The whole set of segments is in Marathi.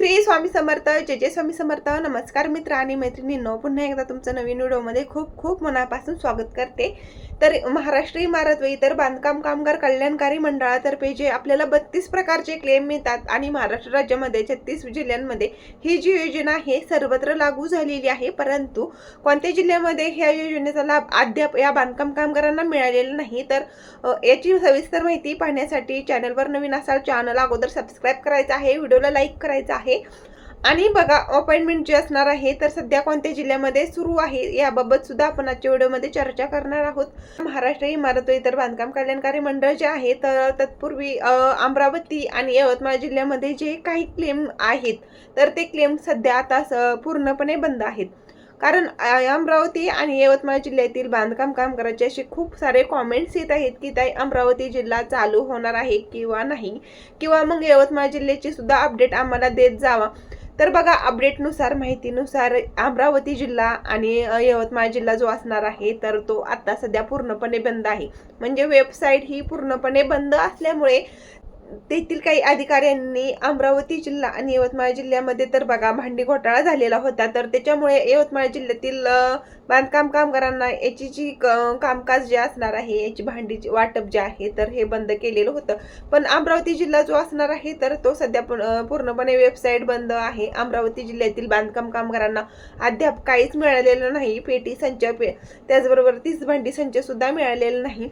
श्री स्वामी समर्थ, जय जय स्वामी समर्थ. नमस्कार मित्र आणि मैत्रिणींनो, पुन्हा एकदा तुमचं नवीन व्हिडिओमध्ये खूप खूप मनापासून स्वागत करते. तर महाराष्ट्र इमारत व इतर बांधकाम कामगार कल्याणकारी मंडळातर्फे जे आपल्याला 32 प्रकारचे क्लेम मिळतात आणि महाराष्ट्र राज्यामध्ये 36 जिल्ह्यांमध्ये ही जी योजना आहे सर्वत्र लागू झालेली आहे, परंतु कोणत्या जिल्ह्यामध्ये ह्या योजनेचा लाभ अद्याप या बांधकाम कामगारांना मिळालेला नाही. तर याची सविस्तर माहिती पाहण्यासाठी चॅनलवर नवीन असाल चॅनल अगोदर सबस्क्राईब करायचं आहे, व्हिडिओला लाईक करायचं आहे. आणि बघा, अपॉइंटमेंट जे असणार आहे तर सध्या कोणत्या जिल्ह्यामध्ये सुरू आहे याबाबत सुद्धा आपण आजच्या व्हिडिओमध्ये चर्चा करणार आहोत. महाराष्ट्र इमारत व इतर बांधकाम कल्याणकारी मंडळ जे आहे तर तत्पूर्वी अमरावती आणि यवतमाळ जिल्ह्यामध्ये जे काही क्लेम आहेत तर ते क्लेम सध्या आता पूर्णपणे बंद आहेत. कारण अमरावती आणि यवतमाळ जिल्ह्यातील बांधकाम कामगारांचे असे खूप सारे कॉमेंट्स येत आहेत की ताई अमरावती जिल्हा चालू होणार आहे किंवा नाही, किंवा मग यवतमाळ जिल्ह्याची सुद्धा अपडेट आम्हाला देत जावा. तर बघा, अपडेटनुसार माहितीनुसार अमरावती जिल्हा आणि यवतमाळ जिल्हा जो असणार आहे तर तो आता सध्या पूर्णपणे बंद आहे. म्हणजे वेबसाईट ही पूर्णपणे बंद असल्यामुळे तेथील काही अधिकाऱ्यांनी अमरावती जिल्हा आणि यवतमाळ जिल्ह्यामध्ये तर बघा भांडी घोटाळा झालेला होता, तर त्याच्यामुळे यवतमाळ जिल्ह्यातील बांधकाम कामगारांना याची जी कामकाज जे असणार आहे याची भांडीची वाटप जे आहे तर हे बंद केलेलं होतं. पण अमरावती जिल्हा जो असणार आहे तर तो सध्या पूर्णपणे वेबसाईट बंद आहे. अमरावती जिल्ह्यातील बांधकाम कामगारांना अद्याप काहीच मिळालेलं नाही. पेटी संच त्याचबरोबर 30 भांडी संच सुद्धा मिळालेला नाही.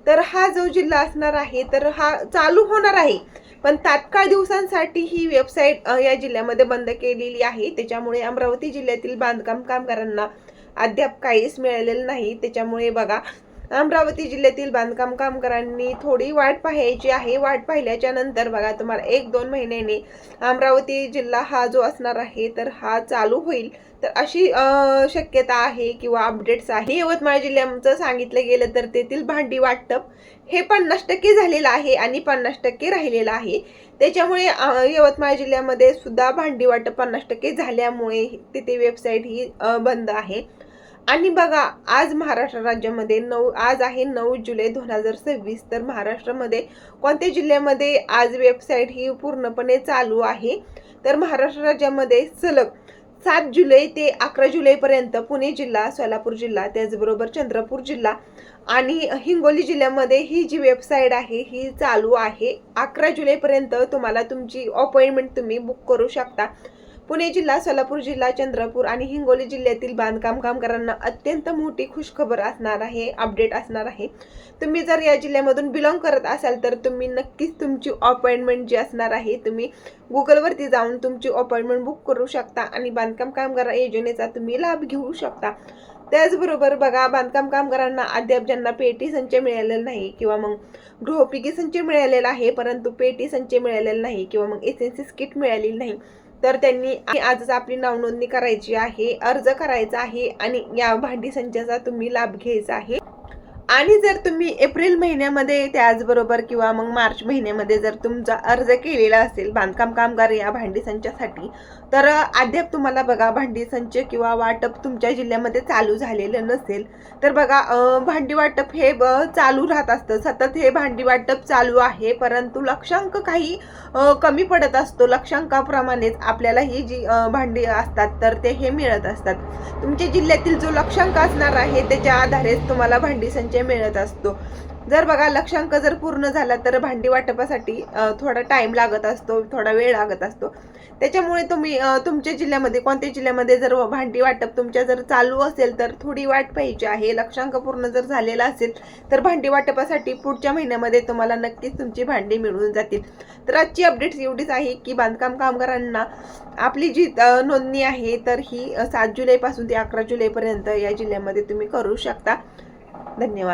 तर हा जो जिल्हा असणार आहे तर हा चालू होणार आहे, पण तात्काळ दिवसांसाठी ही वेबसाईट या जिल्ह्यामध्ये बंद केलेली आहे. त्याच्यामुळे अमरावती जिल्ह्यातील बांधकाम कामगारांना अद्याप काहीच मिळालेलं नाही. त्याच्यामुळे बघा, अमरावती जिल्ह्यातील बांधकाम कामगारांनी थोडी वाट पाहायची आहे. वाट पाहिल्याच्या नंतर बघा तुम्हाला 1-2 महिन्याने अमरावती जिल्हा हा जो असणार आहे तर हा चालू होईल. तर अशी शक्यता आहे किंवा अपडेट्स आहे. यवतमाळ जिल्ह्याचं सांगितलं गेलं तर तेथील भांडी वाटप हे 50% झालेलं आहे आणि 50% राहिलेलं आहे. त्याच्यामुळे यवतमाळ जिल्ह्यामध्ये सुद्धा भांडी वाटप 50% झाल्यामुळे तिथे वेबसाईट ही बंद आहे. आणि बघा, आज महाराष्ट्र राज्यामध्ये आज आहे 9 जुलै 2026. तर महाराष्ट्रामध्ये कोणत्या जिल्ह्यामध्ये आज वेबसाईट ही पूर्णपणे चालू आहे तर महाराष्ट्र राज्यामध्ये सलग 7 जुलै ते 11 जुलैपर्यंत पुणे जिल्हा, सोलापूर जिल्हा, त्याचबरोबर चंद्रपूर जिल्हा आणि हिंगोली जिल्ह्यामध्ये ही जी वेबसाईट आहे ही चालू आहे. 11 जुलैपर्यंत तुम्हाला तुमची अपॉइंटमेंट तुम्ही बुक करू शकता. पुणे जिल्हा, सोलापूर जिल्हा, चंद्रपूर आणि हिंगोली जिल्ह्यातील बांधकाम कामगारांना अत्यंत मोठी खुशखबर असणार आहे, अपडेट असणार आहे. तुम्ही जर या जिल्ह्यामधून बिलॉंग करत असाल तर तुम्ही नक्कीच तुमची अपॉइंटमेंट जी असणार आहे तुम्ही गुगलवरती जाऊन तुमची अपॉइंटमेंट बुक करू शकता आणि बांधकाम कामगार योजनेचा तुम्ही लाभ घेऊ शकता. त्याचबरोबर बघा, बांधकाम कामगारांना अद्याप ज्यांना पेटी संच मिळालेला नाही किंवा मग गृहोपयोगी संच मिळालेला आहे परंतु पेटी संच मिळालेला नाही किंवा मग एसेन्शियल्स किट मिळालेली नाही तर त्यांनी आजच आपली नावनोंदणी करायची आहे, अर्ज करायचा आहे आणि या भांडी संचाचा तुम्ही लाभ घ्यायचा आहे. आणि जर तुम्ही एप्रिल महिन्यामध्ये त्याचबरोबर किंवा मग मार्च महिन्यामध्ये जर तुमचा अर्ज केलेला असेल बांधकाम कामगार या भांडी संचासाठी तर अद्याप तुम्हाला बघा भांडी संच किंवा वाटप तुमच्या जिल्ह्यामध्ये चालू झालेलं नसेल तर बघा, भांडी वाटप हे चालू राहत असतं. सतत हे भांडी वाटप चालू आहे, परंतु लक्षांक काही कमी पडत असतो. लक्षांकाप्रमाणेच आपल्याला ही जी भांडी असतात तर ते हे मिळत असतात. तुमच्या जिल्ह्यातील जो लक्षांक असणार आहे त्याच्या आधारेच तुम्हाला भांडी संच मिळत असतो. जर बघा लक्षांक जर पूर्ण झाला तर भांडी वाटपासाठी थोडा टाइम लागत असतो, थोडा वेळ लागत असतो. त्याच्यामुळे तुम्ही तुमच्या जिल्ह्यामध्ये कोणत्या जिल्ह्यामध्ये जर भांडी वाटप तुमच्या जर चालू असेल तर थोडी वाट पाहिजे आहे. लक्षांक पूर्ण जर झालेला असेल तर भांडी वाटपासाठी पुढच्या महिन्यामध्ये तुम्हाला नक्कीच तुमची भांडी मिळून जातील. तर आजची अपडेट्स एवढीच आहे की बांधकाम कामगारांना आपली जी नोंदणी आहे तर ही 7 जुलैपासून ते 11 जुलैपर्यंत या जिल्ह्यामध्ये तुम्ही करू शकता. धन्यवाद.